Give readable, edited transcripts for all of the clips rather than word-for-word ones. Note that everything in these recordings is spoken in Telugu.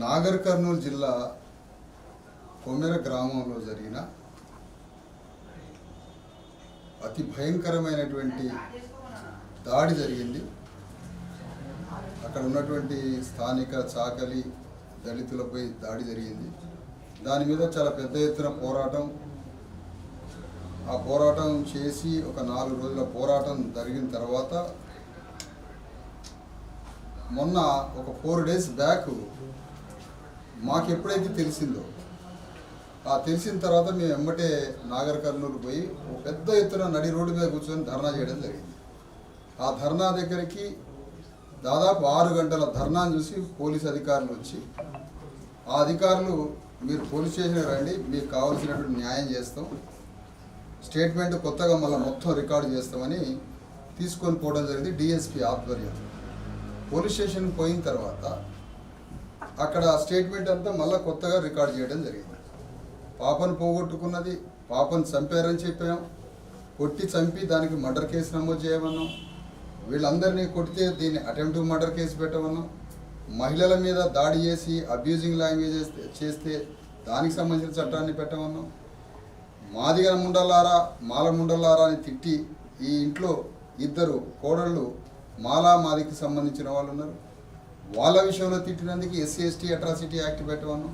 నాగర్ కర్నూలు జిల్లా కొమెర గ్రామంలో జరిగిన అతి భయంకరమైనటువంటి దాడి జరిగింది. అక్కడ ఉన్నటువంటి స్థానిక చాకలి దళితులపై దాడి జరిగింది. దాని మీద చాలా పెద్ద ఎత్తున పోరాటం, ఆ పోరాటం చేసి ఒక 4 రోజుల పోరాటం జరిగిన తర్వాత మొన్న ఒక 4 days బ్యాక్ మాకు ఎప్పుడైతే తెలిసిందో, ఆ తెలిసిన తర్వాత మేము వెంబటే నాగర్ కర్నూలు పోయి పెద్ద ఎత్తున నడి రోడ్డు మీద కూర్చొని ధర్నా చేయడం జరిగింది. ఆ ధర్నా దగ్గరికి దాదాపు 6 గంటల ధర్నాను చూసి పోలీసు అధికారులు వచ్చి, ఆ అధికారులు మీరు పోలీస్ స్టేషన్కి రండి, మీకు కావాల్సినటువంటి న్యాయం చేస్తాం, స్టేట్మెంట్ కొత్తగా మళ్ళీ మొత్తం రికార్డు చేస్తామని తీసుకొని పోవడం జరిగింది డిఎస్పీ ఆధ్వర్యం. పోలీస్ స్టేషన్కి పోయిన తర్వాత అక్కడ స్టేట్మెంట్ అంతా మళ్ళీ కొత్తగా రికార్డు చేయడం జరిగింది. పాపను పోగొట్టుకున్నది, పాపను చంపారని చెప్పాం, కొట్టి చంపి దానికి మర్డర్ కేసు నమోదు చేయమన్నాం, వీళ్ళందరినీ కొడితే దీన్ని అటెంప్ట్ మర్డర్ కేసు పెట్టమన్నాం, మహిళల మీద దాడి చేసి అబ్యూజింగ్ లాంగ్వేజ్ చేస్తే దానికి సంబంధించిన చట్టాన్ని పెట్టమన్నాం, మాదిగ ముండలారా మాల ముండలారా అని తిట్టి ఈ ఇంట్లో 2 కోడళ్ళు మాలా మాదికి సంబంధించిన వాళ్ళు ఉన్నారు, వాళ్ళ విషయంలో తిట్టినందుకు SC/ST అట్రాసిటీ యాక్ట్ పెట్టమన్నాం.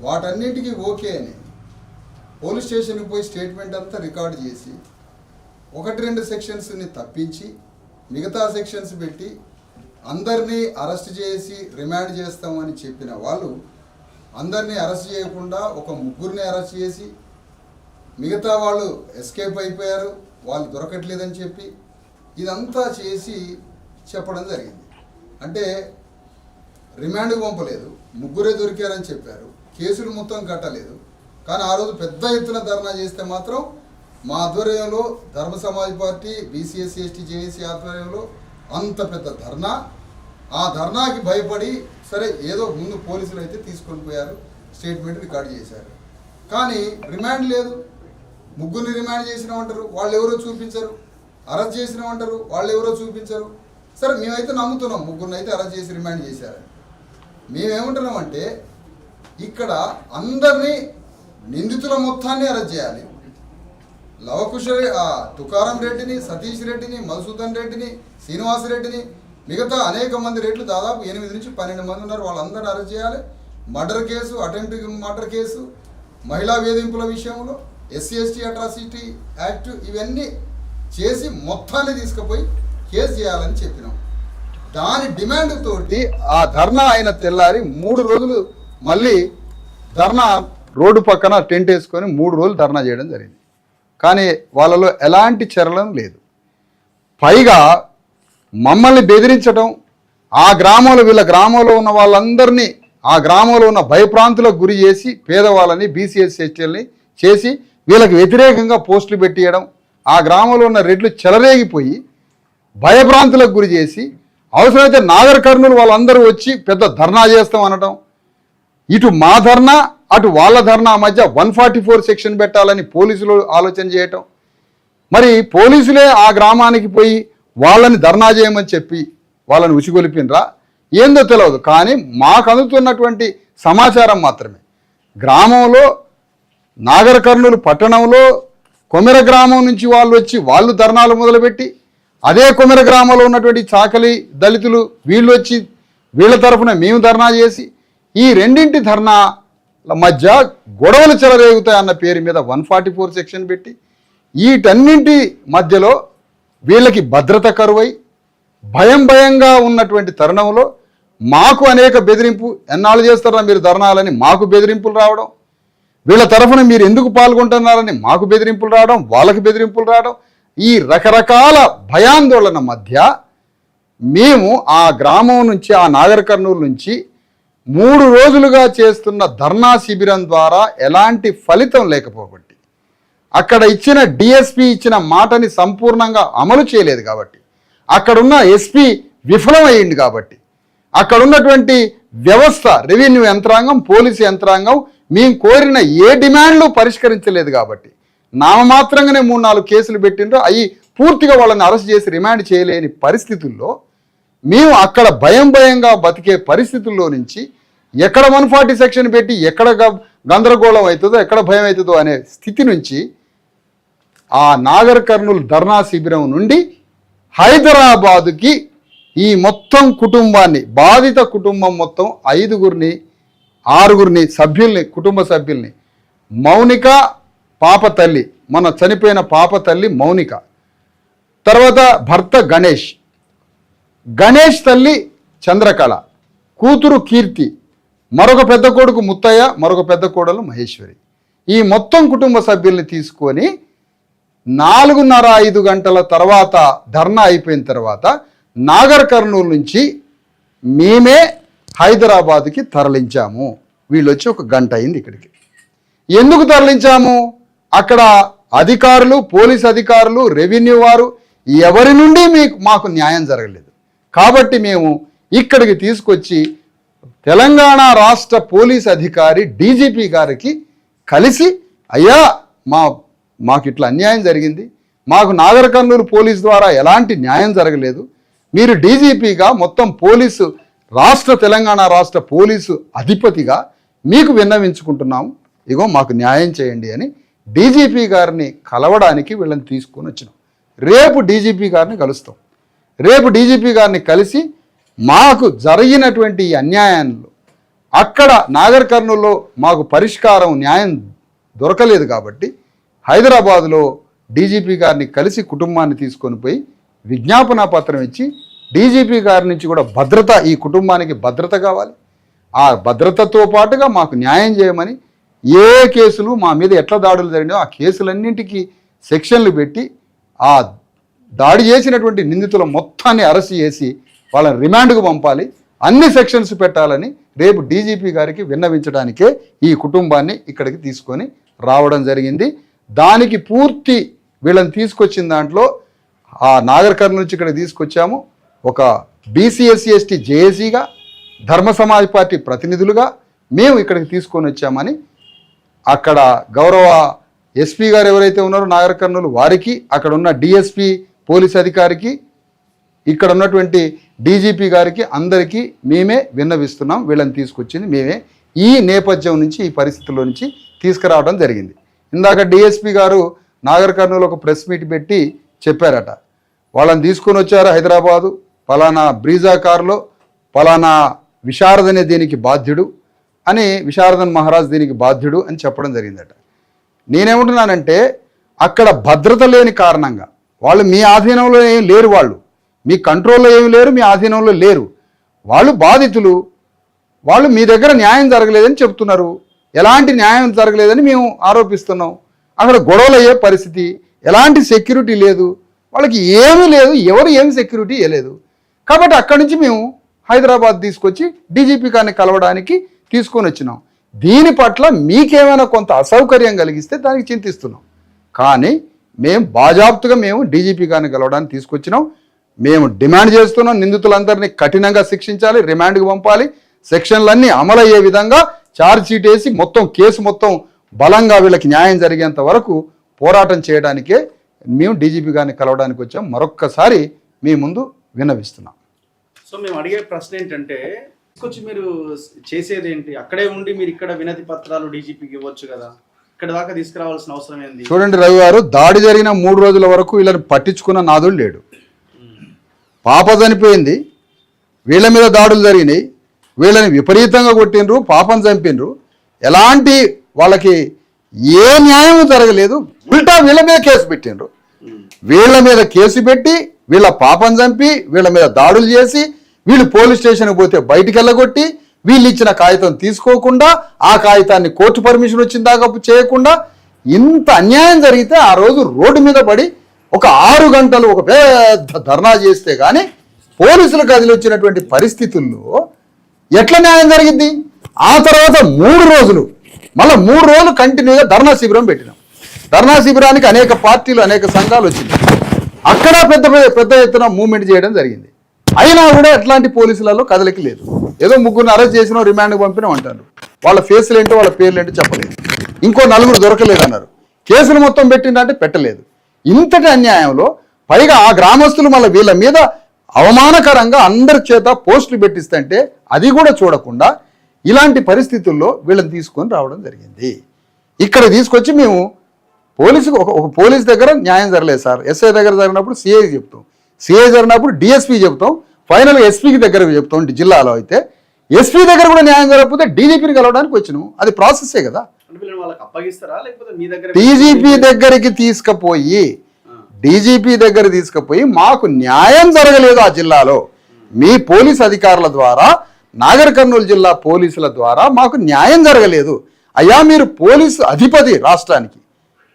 వాటన్నింటికీ ఓకే అని పోలీస్ స్టేషన్కి పోయి స్టేట్మెంట్ అంతా రికార్డు చేసి 1-2 సెక్షన్స్ని తప్పించి మిగతా సెక్షన్స్ పెట్టి అందరినీ అరెస్ట్ చేసి రిమాండ్ చేస్తామని చెప్పిన వాళ్ళు అందరినీ అరెస్ట్ చేయకుండా ఒక 3 అరెస్ట్ చేసి మిగతా వాళ్ళు ఎస్కేప్ అయిపోయారు, వాళ్ళు దొరకట్లేదని చెప్పి ఇదంతా చేసి చెప్పడం జరిగింది. అంటే రిమాండ్కి పంపలేదు, 3 దొరికారని చెప్పారు, కేసులు మొత్తం కట్టలేదు. కానీ ఆ రోజు పెద్ద ఎత్తున ధర్నా చేస్తే మాత్రం మా ఆధ్వర్యంలో ధర్మ సమాజ్ పార్టీ BC/SC/ST JAC ఆధ్వర్యంలో అంత పెద్ద ధర్నా, ఆ ధర్నాకి భయపడి సరే ఏదో ముందు పోలీసులు అయితే తీసుకొని పోయారు, స్టేట్మెంట్ రికార్డు చేశారు. కానీ రిమాండ్ లేదు. 3 రిమాండ్ చేసినామంటారు, వాళ్ళు ఎవరో చూపించరు, అరెస్ట్ చేసినామంటారు, వాళ్ళు ఎవరో చూపించరు. సరే మేమైతే నమ్ముతున్నాం 3 అయితే అరెస్ట్ చేసి రిమాండ్ చేశారు. మేమేమంటున్నామంటే ఇక్కడ అందరినీ నిందితుల మొత్తాన్ని అరెస్ట్ చేయాలి. లవకుశ తుకారం రెడ్డిని, సతీష్ రెడ్డిని, మధుసూదన్ రెడ్డిని, శ్రీనివాస్ రెడ్డిని, మిగతా అనేక మంది రెడ్లు దాదాపు 8 నుంచి 12 మంది ఉన్నారు, వాళ్ళందరినీ అరెస్ట్ చేయాలి. Murder case, attempt murder case, మహిళా వేధింపుల విషయంలో SC/ST అట్రాసిటీ యాక్ట్ ఇవన్నీ చేసి మొత్తాన్ని తీసుకుపోయి కేసు చేయాలని చెప్పినాం. దాని డిమాండ్ తోటి ఆ ధర్నా అయిన తెల్లారి 3 రోజులు మళ్ళీ ధర్నా రోడ్డు పక్కన టెంట్ వేసుకొని 3 రోజులు ధర్నా చేయడం జరిగింది. కానీ వాళ్ళలో ఎలాంటి చలనం లేదు. పైగా మమ్మల్ని బెదిరించడం, ఆ గ్రామంలో వీళ్ళ గ్రామంలో ఉన్న వాళ్ళందరినీ ఆ గ్రామంలో ఉన్న భయప్రాంతులకు గురి చేసి పేదవాళ్ళని BC/SC/STని చేసి వీళ్ళకి వ్యతిరేకంగా పోస్టులు పెట్టియడం, ఆ గ్రామంలో ఉన్న రెడ్లు చెలరేగిపోయి భయభ్రాంతులకు గురి చేసి అవసరమైతే నాగర్ కర్నూలు వాళ్ళందరూ వచ్చి పెద్ద ధర్నా చేస్తాం అనడం, ఇటు మా ధర్నా అటు వాళ్ళ ధర్నా మధ్య 144 సెక్షన్ పెట్టాలని పోలీసులు ఆలోచన చేయటం, మరి పోలీసులే ఆ గ్రామానికి పోయి వాళ్ళని ధర్నా చేయమని చెప్పి వాళ్ళని ఉసిగొలిపినరా ఏందో తెలియదు. కానీ మాకు అందుతున్నటువంటి సమాచారం మాత్రమే గ్రామంలో నాగర్ కర్నూలు పట్టణంలో కొమెర గ్రామం నుంచి వాళ్ళు వచ్చి వాళ్ళు ధర్నాలు మొదలుపెట్టి, అదే కొమెర గ్రామంలో ఉన్నటువంటి చాకలి దళితులు వీళ్ళు వచ్చి వీళ్ళ తరఫున మేము ధర్నా చేసి ఈ రెండింటి ధర్నాల మధ్య గొడవలు చెలరేగుతాయన్న పేరు మీద 144 సెక్షన్ పెట్టి వీటన్నింటి మధ్యలో వీళ్ళకి భద్రత కరువై భయంగా ఉన్నటువంటి తరుణంలో మాకు అనేక బెదిరింపు, ఎన్నాళ్ళు చేస్తారా మీరు ధర్నాలని మాకు బెదిరింపులు రావడం, వీళ్ళ తరఫున మీరు ఎందుకు పాల్గొంటున్నారని మాకు బెదిరింపులు రావడం, వాళ్ళకి బెదిరింపులు రావడం, ఈ రకరకాల భయాందోళన మధ్య మేము ఆ గ్రామం నుంచి ఆ నాగర్ కర్నూలు నుంచి 3 రోజులుగా చేస్తున్న ధర్నా శిబిరం ద్వారా ఎలాంటి ఫలితం లేకపోబట్టి, అక్కడ ఇచ్చిన DSP ఇచ్చిన మాటని సంపూర్ణంగా అమలు చేయలేదు కాబట్టి, అక్కడున్న SP విఫలమైంది కాబట్టి, అక్కడ ఉన్నటువంటి వ్యవస్థ రెవెన్యూ యంత్రాంగం పోలీసు యంత్రాంగం మేము కోరిన ఏ డిమాండ్లు పరిష్కరించలేదు కాబట్టి నామమాత్రంగానే 3-4 కేసులు పెట్టిండ్రో అవి పూర్తిగా వాళ్ళని అరెస్ట్ చేసి రిమాండ్ చేయలేని పరిస్థితుల్లో మేము అక్కడ భయంగా బతికే పరిస్థితుల్లో నుంచి ఎక్కడ 140 సెక్షన్ పెట్టి ఎక్కడ గందరగోళం అవుతుందో ఎక్కడ భయం అవుతుందో అనే స్థితి నుంచి ఆ నాగర్ కర్నూలు ధర్నా శిబిరం నుండి హైదరాబాదుకి ఈ మొత్తం కుటుంబాన్ని, బాధిత కుటుంబం మొత్తం 6 సభ్యుల్ని, కుటుంబ సభ్యుల్ని, మౌనిక పాప తల్లి, మన చనిపోయిన పాప తల్లి మౌనిక, తర్వాత భర్త గణేష్ తల్లి చంద్రకళ, కూతురు కీర్తి, మరొక పెద్ద కొడుకు ముత్తయ్య, మరొక పెద్ద కోడలు మహేశ్వరి, ఈ మొత్తం కుటుంబ సభ్యుల్ని తీసుకొని 4:30-5 గంటల తర్వాత ధర్నా అయిపోయిన తర్వాత నాగర్ కర్నూలు నుంచి మేమే హైదరాబాద్కి తరలించాము. వీళ్ళు వచ్చి 1 గంట అయింది ఇక్కడికి. ఎందుకు తరలించాము? అక్కడ అధికారులు, పోలీస్ అధికారులు, రెవెన్యూ వారు ఎవరి నుండి మాకు న్యాయం జరగలేదు. కాబట్టి మేము ఇక్కడికి తీసుకొచ్చి తెలంగాణ రాష్ట్ర పోలీస్ అధికారి డీజీపీ గారికి కలిసి, అయ్యా మాకు ఇట్లా అన్యాయం జరిగింది, మాకు నాగర్ కర్నూలు పోలీస్ ద్వారా ఎలాంటి న్యాయం జరగలేదు, మీరు డీజీపీగా మొత్తం పోలీసు తెలంగాణ రాష్ట్ర పోలీసు అధిపతిగా మీకు విన్నవించుకుంటున్నాము, ఇగో మాకు న్యాయం చేయండి అని డీజీపీ గారిని కలవడానికి వీళ్ళని తీసుకొని వచ్చినాం. రేపు డీజీపీ గారిని కలుస్తాం. రేపు డీజీపీ గారిని కలిసి మాకు జరిగినటువంటి ఈ అన్యాయంలో అక్కడ నాగర్ కర్నూలులో మాకు పరిష్కారం, న్యాయం దొరకలేదు కాబట్టి హైదరాబాదులో డీజీపీ గారిని కలిసి కుటుంబాన్ని తీసుకొని పోయి విజ్ఞాపన పత్రం ఇచ్చి, డీజీపీ గారి నుంచి కూడా భద్రత, ఈ కుటుంబానికి భద్రత కావాలి, ఆ భద్రతతో పాటుగా మాకు న్యాయం చేయమని, ఏ కేసులు మా మీద ఎట్లా దాడులు జరిగినాయో ఆ కేసులన్నింటికి సెక్షన్లు పెట్టి ఆ దాడి చేసినటువంటి నిందితుల మొత్తాన్ని అరెస్ట్ చేసి వాళ్ళని రిమాండ్కు పంపాలి, అన్ని సెక్షన్స్ పెట్టాలని రేపు డీజీపీ గారికి విన్నవించడానికే ఈ కుటుంబాన్ని ఇక్కడికి తీసుకొని రావడం జరిగింది. దానికి పూర్తి వీళ్ళని తీసుకొచ్చిన దాంట్లో ఆ నాగర్ కర్నూలు నుంచి ఇక్కడ తీసుకొచ్చాము. ఒక BCSC/ST జేఏసీగా, ధర్మ సమాజ్ పార్టీ ప్రతినిధులుగా మేము ఇక్కడికి తీసుకొని వచ్చామని అక్కడ గౌరవ ఎస్పీ గారు ఎవరైతే ఉన్నారో నాగర్ కర్నూలు వారికి, అక్కడ ఉన్న డిఎస్పీ పోలీస్ అధికారికి, ఇక్కడ ఉన్నటువంటి డీజీపీ గారికి అందరికీ మేమే విన్నవిస్తున్నాం. వీళ్ళని తీసుకొచ్చింది మేమే. ఈ నేపథ్యం నుంచి, ఈ పరిస్థితుల్లో నుంచి తీసుకురావడం జరిగింది. ఇందాక డిఎస్పీ గారు నాగర్ కర్నూలు ఒక ప్రెస్ మీట్ పెట్టి చెప్పారట, వాళ్ళని తీసుకొని వచ్చారు హైదరాబాదు, పలానా బ్రీజా కారులో పలానా విశారదనే దీనికి బాధ్యుడు అని, విశారదన్ మహారాజ్ దీనికి బాధ్యుడు అని చెప్పడం జరిగిందట. నేనేమంటున్నానంటే అక్కడ భద్రత లేని కారణంగా వాళ్ళు మీ ఆధీనంలో ఏం లేరు, వాళ్ళు మీ కంట్రోల్లో ఏమి లేరు, మీ ఆధీనంలో లేరు, వాళ్ళు బాధితులు, వాళ్ళు మీ దగ్గర న్యాయం జరగలేదని చెప్తున్నారు, ఎలాంటి న్యాయం జరగలేదని మేము ఆరోపిస్తున్నాం. అక్కడ గొడవలు అయ్యే పరిస్థితి, ఎలాంటి సెక్యూరిటీ లేదు, వాళ్ళకి ఏమీ లేదు, ఎవరు ఏమి సెక్యూరిటీ ఇవ్వలేదు. కాబట్టి అక్కడి నుంచి మేము హైదరాబాద్ తీసుకొచ్చి డీజీపీ గారిని కలవడానికి తీసుకొని వచ్చినాం. దీని పట్ల మీకేమైనా కొంత అసౌకర్యం కలిగిస్తే దానికి చింతిస్తున్నాం. కానీ మేము బాజాప్తుగా డీజీపీ గారిని కలవడానికి తీసుకొచ్చినాం. మేము డిమాండ్ చేస్తున్నాం, నిందితులందరినీ కఠినంగా శిక్షించాలి, రిమాండ్కి పంపాలి, సెక్షన్లన్నీ అమలయ్యే విధంగా ఛార్జ్ షీట్ వేసి మొత్తం కేసు మొత్తం బలంగా వీళ్ళకి న్యాయం జరిగేంత వరకు పోరాటం చేయడానికే మేము డీజీపీ గారిని కలవడానికి వచ్చాం. మరొక్కసారి మీ ముందు విన్నవిస్తున్నాం. సో మేము అడిగే ప్రశ్న ఏంటంటే, తీసుకొచ్చి మీరు చేసేది ఏంటి? అక్కడే ఉండి మీరు ఇక్కడ వినతి పత్రాలు డీజీపీకి ఇవ్వచ్చు కదా, ఇక్కడ దాకా తీసుకురావాల్సిన అవసరం ఏంది? చూడండి రవి గారు, దాడి జరిగిన 3 రోజుల వరకు వీళ్ళని పట్టించుకున్న నాదుడు లేడు. పాప చనిపోయింది, వీళ్ళ మీద దాడులు జరిగినాయి, వీళ్ళని విపరీతంగా కొట్టిండ్రు, పాపం చంపినరు, ఎలాంటి వాళ్ళకి ఏ న్యాయం జరగలేదు, ఉల్టా వీళ్ళ మీద కేసు పెట్టిండ్రు. వీళ్ళ మీద కేసు పెట్టి వీళ్ళ పాపం చంపి వీళ్ళ మీద దాడులు చేసి, వీళ్ళు పోలీస్ స్టేషన్కి పోతే బయటికి వెళ్ళగొట్టి, వీళ్ళు ఇచ్చిన కాగితం తీసుకోకుండా, ఆ కాగితాన్ని కోర్టు పర్మిషన్ వచ్చిన దాకా చేయకుండా, ఇంత అన్యాయం జరిగితే ఆ రోజు రోడ్డు మీద పడి ఒక 6 గంటలు ఒక పెద్ద ధర్నా చేస్తే కానీ పోలీసులు కదిలొచ్చినటువంటి పరిస్థితుల్లో ఎట్లా న్యాయం జరిగింది? ఆ తర్వాత 3 రోజులు మళ్ళీ 3 రోజులు కంటిన్యూగా ధర్నా శిబిరం పెట్టినాం. ధర్నా శిబిరానికి అనేక పార్టీలు, అనేక సంఘాలు వచ్చింది. అక్కడ పెద్ద ఎత్తున మూవ్మెంట్ చేయడం జరిగింది. అయినా కూడా ఎట్లాంటి పోలీసులలో కదలికి లేదు. ఏదో 3 అరెస్ట్ చేసినాం, రిమాండ్కి పంపినాం అంటారు. వాళ్ళ ఫేసులు ఏంటో వాళ్ళ పేర్లు ఏంటో చెప్పలేదు. ఇంకో 4 దొరకలేదు అన్నారు. కేసులు మొత్తం పెట్టిందంటే పెట్టలేదు. ఇంతటి అన్యాయంలో పైగా ఆ గ్రామస్తులు మళ్ళీ వీళ్ళ మీద అవమానకరంగా అందరి చేత పోస్టులు పెట్టిస్తుంటే అది కూడా చూడకుండా ఇలాంటి పరిస్థితుల్లో వీళ్ళని తీసుకొని రావడం జరిగింది. ఇక్కడ తీసుకొచ్చి మేము పోలీసుకు ఒక పోలీస్ దగ్గర న్యాయం జరగలేదు సార్. ఎస్ఐ దగ్గర జరిగినప్పుడు సిఐకి చెప్తాం, సిఐ జరిగినప్పుడు డిఎస్పీ చెప్తాం, ఫైనల్గా ఎస్పీకి దగ్గర చెప్తాం. జిల్లాలో అయితే ఎస్పీ దగ్గర కూడా న్యాయం జరగకపోతే డీజీపీని కలవడానికి వచ్చినాం. అది ప్రాసెస్సే కదా. డీజీపీ దగ్గరికి తీసుకుపోయి మాకు న్యాయం జరగలేదు ఆ జిల్లాలో. మీ పోలీస్ అధికారుల ద్వారా, నాగర్ కర్నూలు జిల్లా పోలీసుల ద్వారా మాకు న్యాయం జరగలేదు. అయ్యా మీరు పోలీసు అధిపతి రాష్ట్రానికి,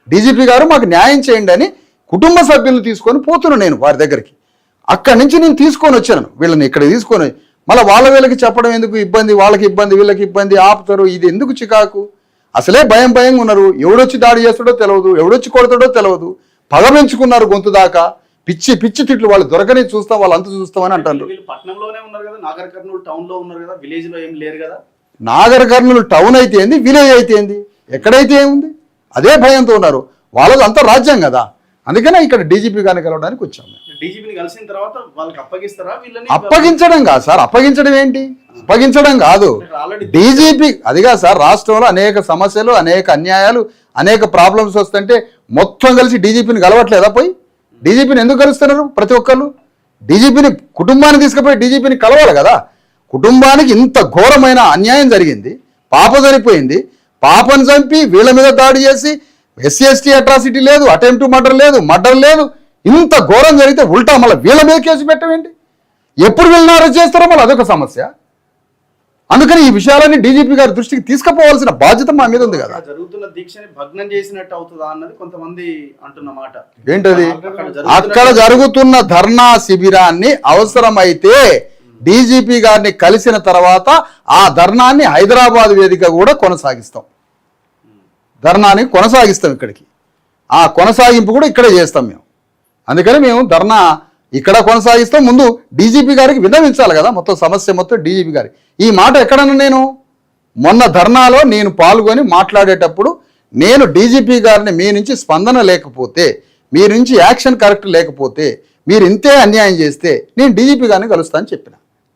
డీజీపీ గారు మాకు న్యాయం చేయండి అని కుటుంబ సభ్యులను తీసుకొని పోతున్నాను నేను వారి దగ్గరికి. అక్కడి నుంచి నేను తీసుకొని వచ్చాను వీళ్ళని ఇక్కడ తీసుకొని. మళ్ళీ వీళ్ళకి చెప్పడం ఎందుకు ఇబ్బంది, వాళ్ళకి ఇబ్బంది, వీళ్ళకి ఇబ్బంది, ఆపుతారు. ఇది ఎందుకు చికాకు? అసలే భయంగా ఉన్నారు. ఎవడొచ్చి దాడి చేస్తాడో తెలియదు, ఎవడొచ్చి కొడతాడో తెలియదు. పగ పెంచుకున్నారు గొంతు దాకా. పిచ్చి పిచ్చి తిట్లు. వాళ్ళు దొరకని చూస్తాం, వాళ్ళు అంత చూస్తామని అంటారు. పట్టణంలోనే ఉన్నారు కదా, నాగర్ కర్నూలు టౌన్ లో ఉన్నారు కదా, విలేజ్ లో ఏం లేరు కదా. నాగర్ కర్నూలు టౌన్ అయితే ఏంది, విలేజ్ అయితే ఏంది, ఎక్కడైతే ఏముంది, అదే భయంతో ఉన్నారు. వాళ్ళది అంతా రాజ్యం కదా. అందుకనే ఇక్కడ డీజీపీ గారిని కలవడానికి వచ్చాము. డీజీపీని కలిసిన తర్వాత వాళ్ళకి అప్పగిస్తారా? వీళ్ళని అప్పగించడం కాదు సార్. అప్పగించడం ఏంటి? అప్పగించడం కాదు. డీజీపీ అదిగా సార్. రాష్ట్రంలో అనేక సమస్యలు, అనేక అన్యాయాలు, అనేక ప్రాబ్లమ్స్ వస్తుంటే మొత్తం కలిసి డీజీపీని కలవట్లేదా? పోయి డీజీపీని ఎందుకు కలుస్తున్నారు ప్రతి ఒక్కళ్ళు? డీజీపీని కుటుంబాన్ని తీసుకుపోయి డీజీపీని కలవాలి కదా. కుటుంబానికి ఇంత ఘోరమైన అన్యాయం జరిగింది, పాప చనిపోయింది, పాపను చంపి వీళ్ళ మీద దాడి చేసి ఎస్సీ ఎస్టీ అట్రాసిటీ లేదు, అటెంప్ట్ మర్డర్ లేదు. ఇంత ఘోరం జరిగితే ఉల్టా మళ్ళీ వీళ్ళ మీద కేసు పెట్టవేంటి? ఎప్పుడు వీళ్ళని అరెస్ట్ చేస్తారో మళ్ళీ అదొక సమస్య. అందుకని ఈ విషయాలన్నీ డీజీపీ గారి దృష్టికి తీసుకుపోవాల్సిన బాధ్యత మా మీద ఉంది కదా. జరుగుతున్న దీక్షని భగ్నం చేసినట్టు అవుతుందా అన్నది కొంతమంది అంటున్న మాట. ఏంటది? అక్కడ జరుగుతున్న ధర్నా శిబిరాన్ని అవసరమైతే డీజీపీ గారిని కలిసిన తర్వాత ఆ ధర్నాన్ని హైదరాబాద్ వేదిక కూడా కొనసాగిస్తాం. ధర్నాని కొనసాగిస్తాం ఇక్కడికి. ఆ కొనసాగింపు కూడా ఇక్కడే చేస్తాం మేము. అందుకని మేము ధర్నా ఇక్కడ కొనసాగిస్తాం. ముందు డీజీపీ గారికి విన్నవించాలి కదా, మొత్తం సమస్య మొత్తం డీజీపీ గారి. ఈ మాట ఎక్కడన్నా నేను మొన్న ధర్నాలో నేను పాల్గొని మాట్లాడేటప్పుడు నేను డీజీపీ గారిని మీ నుంచి స్పందన లేకపోతే, మీ నుంచి యాక్షన్ కరెక్ట్ లేకపోతే, మీరు ఇంతే అన్యాయం చేస్తే నేను డీజీపీ గారిని కలుస్తానని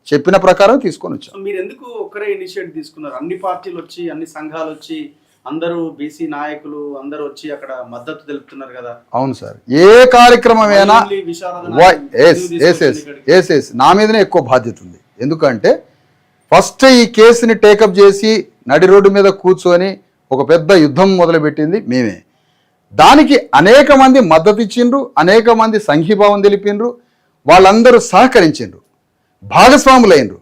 చెప్పిన ప్రకారం తీసుకొని వచ్చాను. మీరు ఎందుకు ఒక్కరే ఇనిషియేటివ్ తీసుకున్నారు? అన్ని పార్టీలు వచ్చి, అన్ని సంఘాలు వచ్చి, అందరూ బీసీ నాయకులు అందరూ వచ్చి అక్కడ మద్దతు తెలుపుతున్నారు కదా. అవును సార్. ఏ కార్యక్రమమైనా నా మీదనే ఎక్కువ బాధ్యత ఉంది. ఎందుకంటే ఫస్ట్ ఈ కేసుని టేకప్ చేసి నడి రోడ్డు మీద కూర్చొని ఒక పెద్ద యుద్ధం మొదలుపెట్టింది మేమే. దానికి అనేక మంది మద్దతు ఇచ్చిండ్రు, అనేక మంది సంఘీభావం తెలిపిండ్రు, వాళ్ళందరూ సహకరించిండ్రు, భాగస్వాములైనరు.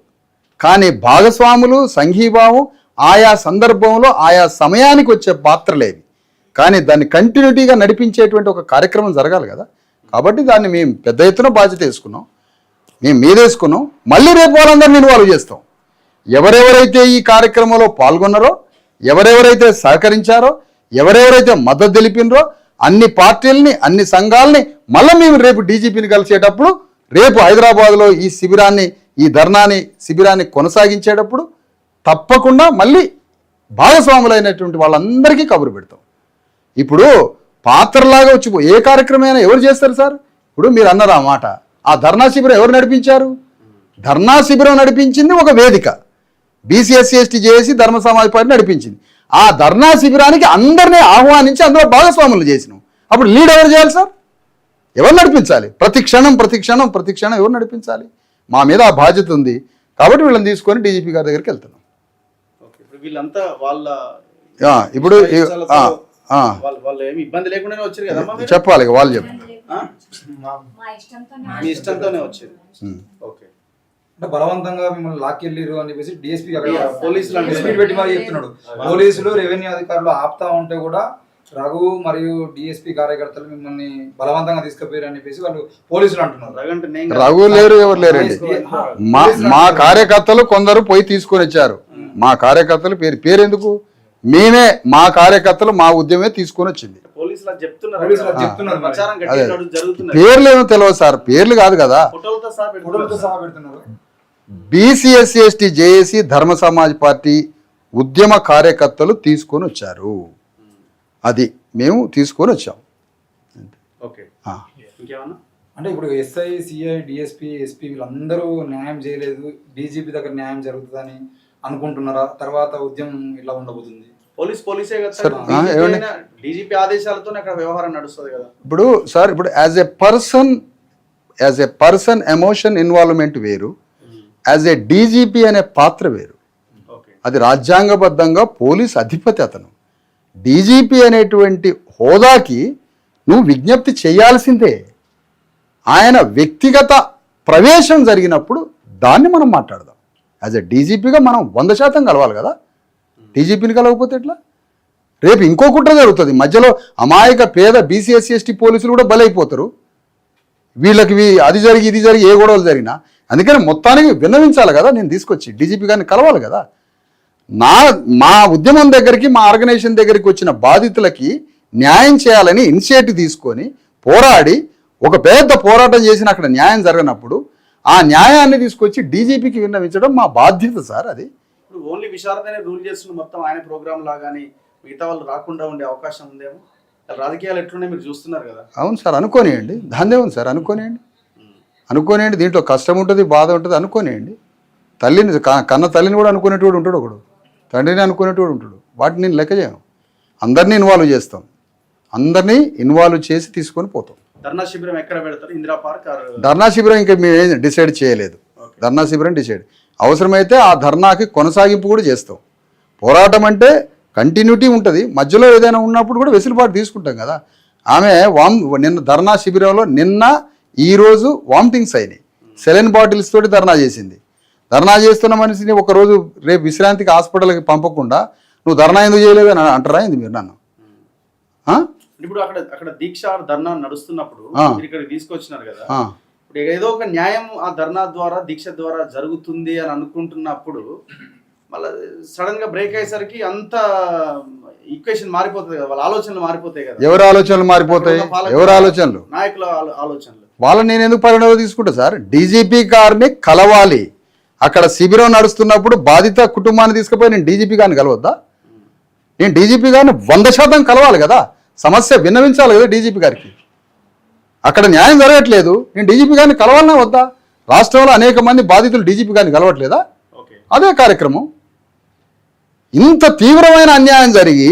కానీ భాగస్వాములు, సంఘీభావం ఆయా సందర్భంలో ఆయా సమయానికి వచ్చే పాత్రలేవి. కానీ దాన్ని కంటిన్యూటీగా నడిపించేటువంటి ఒక కార్యక్రమం జరగాలి కదా. కాబట్టి దాన్ని మేము పెద్ద ఎత్తున బాధ్యత వేసుకున్నాం, మేము మీదేసుకున్నాం. మళ్ళీ రేపు వాళ్ళందరినీ ఇన్వాల్వ్ చేస్తాం. ఎవరెవరైతే ఈ కార్యక్రమంలో పాల్గొన్నారో, ఎవరెవరైతే సహకరించారో, ఎవరెవరైతే మద్దతు తెలిపినరో అన్ని పార్టీలని, అన్ని సంఘాలని మళ్ళీ మేము రేపు డీజీపీని కలిసేటప్పుడు, రేపు హైదరాబాద్లో ఈ శిబిరాన్ని, ఈ ధర్నాని శిబిరాన్ని కొనసాగించేటప్పుడు తప్పకుండా మళ్ళీ భాగస్వాములైనటువంటి వాళ్ళందరికీ కబురు పెడతాం. ఇప్పుడు పాత్రలాగా వచ్చి ఏ కార్యక్రమమైనా ఎవరు చేస్తారు సార్? ఇప్పుడు మీరు అన్నారు ఆ మాట. ఆ ధర్నా శిబిరం ఎవరు నడిపించారు? ధర్నా శిబిరం నడిపించింది ఒక వేదిక, బీసీఎస్సీ ఎస్టీ జేఏసీ ధర్మ సమాజ్ పార్టీ నడిపించింది. ఆ ధర్నా శిబిరానికి అందరినీ ఆహ్వానించి అందులో భాగస్వాములు చేసినాం. అప్పుడు లీడ్ ఎవరు చేయాలి సార్? ఎవరు నడిపించాలి? ప్రతి క్షణం ఎవరు నడిపించాలి? మా మీద ఆ బాధ్యత ఉంది. కాబట్టి వీళ్ళని తీసుకొని డీజీపీ గారి దగ్గరికి వెళ్తున్నాం. వీళ్ళంతా వాళ్ళ ఇప్పుడు ఏమి ఇబ్బంది లేకుండానే వచ్చారు కదా. చెప్పాలి, వాళ్ళు చెప్పారు. మీ ఇష్టంతోనే వచ్చారు. ఓకే. అంటే బలవంతంగా మిమ్మల్ని లాక్కెళ్ళిరు అని చెప్పేసి డిఎస్పీ పోలీసులు పెట్టి మరి చెప్తున్నాడు. పోలీసులు, రెవెన్యూ అధికారులు ఆపుతా ఉంటే కూడా రఘు మరియు డిఎస్పీ కార్యకర్తలు మిమ్మల్ని బలవంతంగా తీసుకుపోయారు అని చెప్పేసి వాళ్ళు పోలీసులు అంటున్నారు. రఘు లేరు, ఎవరు లేరండి. మా కార్యకర్తలు కొందరు పోయి తీసుకొని వచ్చారు. మా కార్యకర్తలు పేరు ఎందుకు, మేమే మా కార్యకర్తలు మా ఉద్యమే తీసుకొని వచ్చింది. పేర్లు ఏమో తెలియదు సార్, పేర్లు కాదు కదా. బీసీఎస్సీ ఎస్టీ జేఏసీ ధర్మ సమాజ్ పార్టీ ఉద్యమ కార్యకర్తలు తీసుకొని వచ్చారు. అది మేము తీసుకొని వచ్చాం. అంటే ఇప్పుడు ఎస్ఐ, సిఐ, డిఎస్పీ, ఎస్పీ వీళ్ళందరూ న్యాయం చేయలేదు, డీజీపీ దగ్గర న్యాయం జరుగుతుందని అనుకుంటున్నారా? తర్వాత ఉద్యమం ఇలా ఉండబోతుంది? పోలీసే కదా సార్, ఏమండి? డీజీపీ ఆదేశాలతో అక్కడ వ్యవహారం నడుస్తుంది కదా. ఇప్పుడు సార్, ఇప్పుడు as a person emotion involvement వేరు, యాజ్ ఎ డీజీపీ అనే పాత్ర వేరు. ఓకే. అది రాజ్యాంగబద్ధంగా పోలీస్ అధిపతి అతను. డీజీపీ అనేటువంటి హోదాకి నువ్వు విజ్ఞప్తి చేయాల్సిందే. ఆయన వ్యక్తిగత ప్రవేశం జరిగినప్పుడు దాన్ని మనం మాట్లాడదాం. యాజ్ ఎ డీజీపీగా మనం 100% కలవాలి కదా. డీజీపీని కలవకపోతే ఎట్లా? రేపు ఇంకో కుట్ర జరుగుతుంది, మధ్యలో అమాయక పేద బీసీ ఎస్సీ ఎస్టీ పోలీసులు కూడా బలైపోతారు. వీళ్ళకి అది జరిగి ఇది జరిగి ఏ గొడవలు జరిగినా. అందుకని మొత్తానికి విన్నవించాలి కదా, నేను తీసుకొచ్చి డీజీపీ గారిని కలవాలి కదా. మా ఉద్యమం దగ్గరికి, మా ఆర్గనైజేషన్ దగ్గరికి వచ్చిన బాధితులకి న్యాయం చేయాలని ఇనిషియేటివ్ తీసుకొని పోరాడి ఒక పెద్ద పోరాటం చేసిన అక్కడ న్యాయం జరగనప్పుడు ఆ న్యాయాన్ని తీసుకొచ్చి డీజీపీకి విన్నవించడం మా బాధ్యత సార్. అది ఇప్పుడు ఓన్లీ విశారదనే రూల్ చేస్తున్న మొత్తం ఆయన ప్రోగ్రామ్ లాగానే మిగతా వాళ్ళు రాకుండా ఉండే అవకాశం ఉందేమో. రాజకీయాలు ఎట్లున్నాయి మీరు చూస్తున్నారు కదా. అవును సార్, అనుకోనియండి, దాన్నే ఉంది సార్, అనుకోనియండి. దీంట్లో కష్టం ఉంటుంది, బాధ ఉంటుంది, అనుకోనియండి. తల్లిని కన్న తల్లిని కూడా అనుకునేటోడు ఉంటాడు, ఒకడు తండ్రిని అనుకునేటోడు ఉంటాడు. వాటిని నేను లెక్క చేయను. అందరినీ ఇన్వాల్వ్ చేస్తాం, అందరినీ ఇన్వాల్వ్ చేసి తీసుకొని పోతాం. ధర్నా శిబిరం ఎక్కడ పెడతారు? ఇందిరా పార్క్? ధర్నా శిబిరం ఇంకా మేము డిసైడ్ చేయలేదు. ధర్నా శిబిరం డిసైడ్ అవసరమైతే ఆ ధర్నాకి కొనసాగింపు కూడా చేస్తాం. పోరాటం అంటే కంటిన్యూటీ ఉంటుంది, మధ్యలో ఏదైనా ఉన్నప్పుడు కూడా వెసులుబాటు తీసుకుంటాం కదా. ఆమె నిన్న ధర్నా శిబిరంలో ఈరోజు వామిటింగ్స్ అయినాయి, సెలైన్ బాటిల్స్ తోటి ధర్నా చేసింది. ధర్నా చేస్తున్న మనిషిని ఒకరోజు రేపు విశ్రాంతికి హాస్పిటల్కి పంపకుండా నువ్వు ధర్నా ఎందుకు చేయలేదు అని అంటారా ఏంది మీరు నన్ను? ఇప్పుడు అక్కడ దీక్ష ధర్నా నడుస్తున్నప్పుడు మీరు ఇక్కడ తీసుకొచ్చినారు కదా, ఇప్పుడు ఏదో ఒక న్యాయం ఆ ధర్నా ద్వారా దీక్ష ద్వారా జరుగుతుంది అని అనుకుంటున్నప్పుడు మళ్ళీ సడన్ గా బ్రేక్ అయ్యేసరికి అంత ఈక్వేషన్ మారిపోతుంది కదా, వాళ్ళ ఆలోచనలు మారిపోతాయి కదా. ఎవరి ఆలోచనలు మారిపోతాయి? ఎవరి ఆలోచనలు? నాయకుల ఆలోచనలు. వాళ్ళని నేను ఎందుకు పరిణామం తీసుకుంటా సార్? డీజీపీ గారిని కలవాలి. అక్కడ శిబిరం నడుస్తున్నప్పుడు బాధిత కుటుంబాన్ని తీసుకుపోయి నేను డీజీపీ గారిని కలవద్దా? నేను డీజీపీ గారిని 100% కలవాలి కదా, సమస్య విన్నవించాలి కదా డీజీపీ గారికి. అక్కడ న్యాయం జరగట్లేదు, నేను డీజీపీ గారిని కలవాలన్నా వద్దా? రాష్ట్రంలో అనేక మంది బాధితులు డీజీపీ గారిని కలవట్లేదా? అదే కార్యక్రమం. ఇంత తీవ్రమైన అన్యాయం జరిగి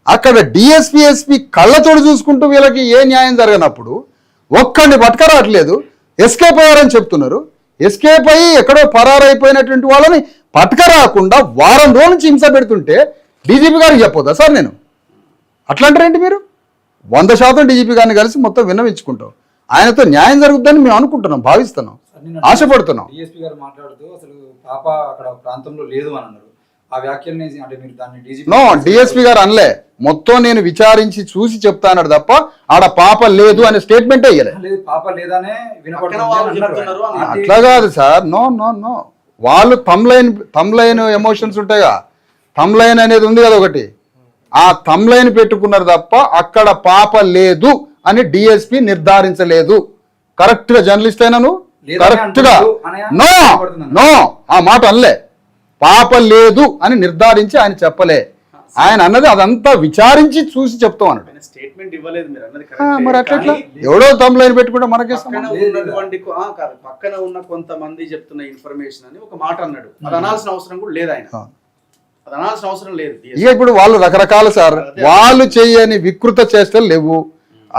అక్కడ డిఎస్పీ ఎస్పీ కళ్ళతోడు చూసుకుంటూ వీళ్ళకి ఏ న్యాయం జరగనప్పుడు ఒక్కడిని పట్టుకరావట్లేదు, ఎస్కేప్ అయ్యారని చెప్తున్నారు. ఎస్కేప్ అయ్యి ఎక్కడో పరారైపోయినటువంటి వాళ్ళని పట్టుకరాకుండా వారం రోజుల నుంచి హింస పెడుతుంటే డీజీపీ గారికి చెప్పొద్దా సార్? నేను అట్లా అంటారేంటి మీరు? 100% డీజీపీ గారిని కలిసి మొత్తం విన్నవించుకుంటాం. ఆయనతో న్యాయం జరుగుతుందని మేము అనుకుంటున్నాం, భావిస్తున్నాం, ఆశపడుతున్నాం. డిఎస్పీ గారు మాట్లాడుతూ అసలు పాప అక్కడ ప్రాంతంలో లేదు అని అన్నారు. ఆ వ్యాఖ్యల్ని అంటే మీరు దాన్ని డిఎస్పీ గారు అనలే, మొత్తం నేను విచారించి చూసి చెప్తాను తప్ప ఆడ పాప లేదు అనే స్టేట్మెంటే ఇయ్యలేదు. పాప లేదనే వినపడుతున్నారు. అట్లా కాదు సార్, నో నో నో. వాళ్ళు తమ్లైన్ ఎమోషన్స్ ఉంటాయిగా, తమ్లైన్ అనేది ఉంది కదా ఒకటి, ఆ తమ్లైన్ పెట్టుకున్నారు తప్ప అక్కడ పాప లేదు అని డిఎస్పీ నిర్ధారించలేదు. కరెక్ట్ గా జర్నలిస్ట్ అయినా నువ్వు కరెక్ట్ గా నో నో ఆ మాట అనలే. పాప లేదు అని నిర్ధారించి ఆయన చెప్పలే. ఆయన అన్నది అదంతా విచారించి చూసి చెప్తాం అన్నాడు. మరి అట్లా ఎవడో తమ్లైన్ పెట్టుకుంటే మనకే పక్కన ఉన్న కొంతమంది చెప్తున్న ఇన్ఫర్మేషన్ అని ఒక మాట అన్నాడు. అది అనాల్సిన అవసరం కూడా లేదు, ఆయన అది అనాల్సిన అవసరం లేదు. ఇక ఇప్పుడు వాళ్ళు రకరకాల సార్, వాళ్ళు చేయని వికృత చేష్టలు లేవు,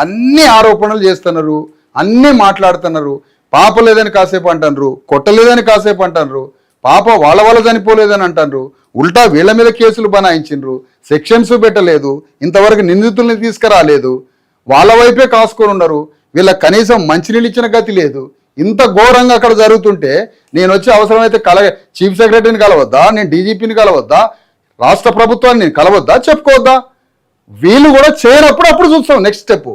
అన్ని ఆరోపణలు చేస్తున్నారు, అన్ని మాట్లాడుతున్నారు. పాప లేదని కాసేపు అంటారు, కొట్టలేదని కాసేపు అంటారు, పాప వాళ్ళ చనిపోలేదని అంటారు, ఉల్టా వీళ్ళ మీద కేసులు బనాయించిండ్రు, సెక్షన్స్ పెట్టలేదు, ఇంతవరకు నిందితుల్ని తీసుకురాలేదు, వాళ్ళ వైపే కాసుకొని ఉన్నారు. వీళ్ళకి కనీసం మంచినీళ్ళు ఇచ్చిన గతి లేదు. ఇంత ఘోరంగా అక్కడ జరుగుతుంటే నేను వచ్చి అవసరమైతే చీఫ్ సెక్రటరీని కలవద్దా? నేను డీజీపీని కలవద్దా? రాష్ట్ర ప్రభుత్వాన్ని నేను కలవద్దా? చెప్పుకోవద్దా? వీళ్ళు కూడా చేయనప్పుడు అప్పుడు చూస్తాం నెక్స్ట్ స్టెప్.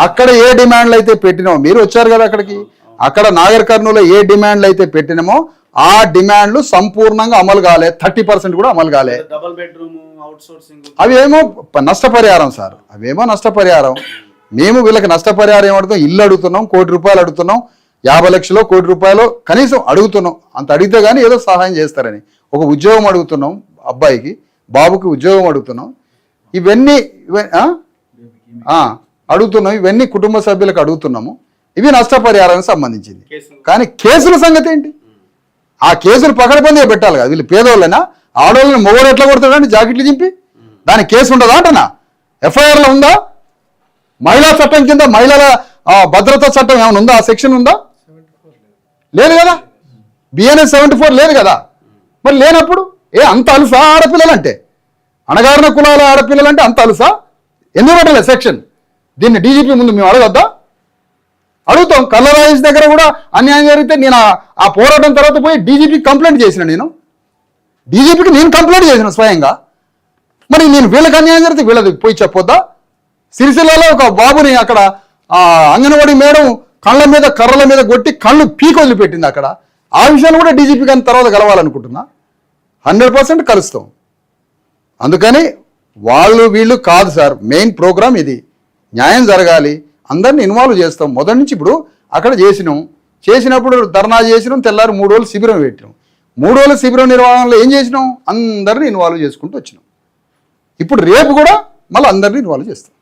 అక్కడ ఏ డిమాండ్లు అయితే పెట్టినామో, మీరు వచ్చారు కదా అక్కడికి, అక్కడ నాగర్ కర్నూలు ఏ డిమాండ్లు అయితే పెట్టినామో ఆ డిమాండ్లు సంపూర్ణంగా అమలు కాలే, 30% కూడా అమలు కాలే. అవేమో నష్టపరిహారం సార్, అవేమో నష్టపరిహారం. మేము వీళ్ళకి నష్టపరిహారం ఏమడుగుతాం? ఇల్లు అడుగుతున్నాం, 1 కోటి రూపాయలు అడుగుతున్నాం, 50 లక్షలు 1 కోటి రూపాయలు కనీసం అడుగుతున్నాం. అంత అడిగితే కానీ ఏదో సహాయం చేస్తారని. ఒక ఉద్యోగం అడుగుతున్నాం, అబ్బాయికి బాబుకి ఉద్యోగం అడుగుతున్నాం. ఇవన్నీ అడుగుతున్నాం, ఇవన్నీ కుటుంబ సభ్యులకు అడుగుతున్నాము. ఇవి నష్టపరిహారానికి సంబంధించింది. కానీ కేసుల సంగతి ఏంటి? ఆ కేసులు పకడ్బందీగా పెట్టాలి కదా. వీళ్ళు పేదోళ్ళైనా ఆడవాళ్ళని మొగోడు ఎట్లా కొడతాడండి జాకెట్లు చింపి? దానికి కేసు ఉండదా అంటనా? ఎఫ్ఐఆర్లో ఉందా? మహిళా చట్టం కింద మహిళల భద్రతా చట్టం ఏమైనా ఉందా? ఆ సెక్షన్ ఉందా? లేదు కదా. బిఎన్ఎస్ 74 లేదు కదా. మరి లేనప్పుడు అంత అలుసా ఆడపిల్లలంటే? అణగారిన కులాల ఆడపిల్లలంటే అంత అలుసా? ఎందుకు పెట్టలేదు సెక్షన్? దీన్ని డీజీపీ ముందు మేము అడగద్దా? అడుగుతాం. కల్లరాజేష్ దగ్గర కూడా అన్యాయం జరిగితే నేను ఆ పోరాటం తర్వాత పోయి డీజీపీకి కంప్లైంట్ చేసిన. డీజీపీకి నేను కంప్లైంట్ చేసిన స్వయంగా. మరి నేను వీళ్ళకి అన్యాయం జరిగితే వీళ్ళది పోయి చెప్పొద్దా? సిరిసిల్లలో ఒక బాబుని అక్కడ అంగన్వాడీ మేడం కళ్ళ మీద కర్రల మీద కొట్టి కళ్ళు పీకి వదిలిపెట్టింది అక్కడ. ఆ విషయాన్ని కూడా డీజీపీ గారిని తర్వాత కలవాలనుకుంటున్నా. 100% కలుస్తాం. అందుకని వీళ్ళు కాదు సార్, మెయిన్ ప్రోగ్రామ్ ఇది. న్యాయం జరగాలి, అందరిని ఇన్వాల్వ్ చేస్తాం. మొదటి నుంచి ఇప్పుడు అక్కడ చేసినప్పుడు ధర్నా చేసినాం, తెల్లారి 3 రోజులు శిబిరం పెట్టినాం. 3 రోజుల శిబిరం నిర్వహణలో ఏం చేసినాం? అందరిని ఇన్వాల్వ్ చేసుకుంటూ వచ్చినాం. ఇప్పుడు రేపు కూడా మళ్ళీ అందరినీ ఇన్వాల్వ్ చేస్తాం.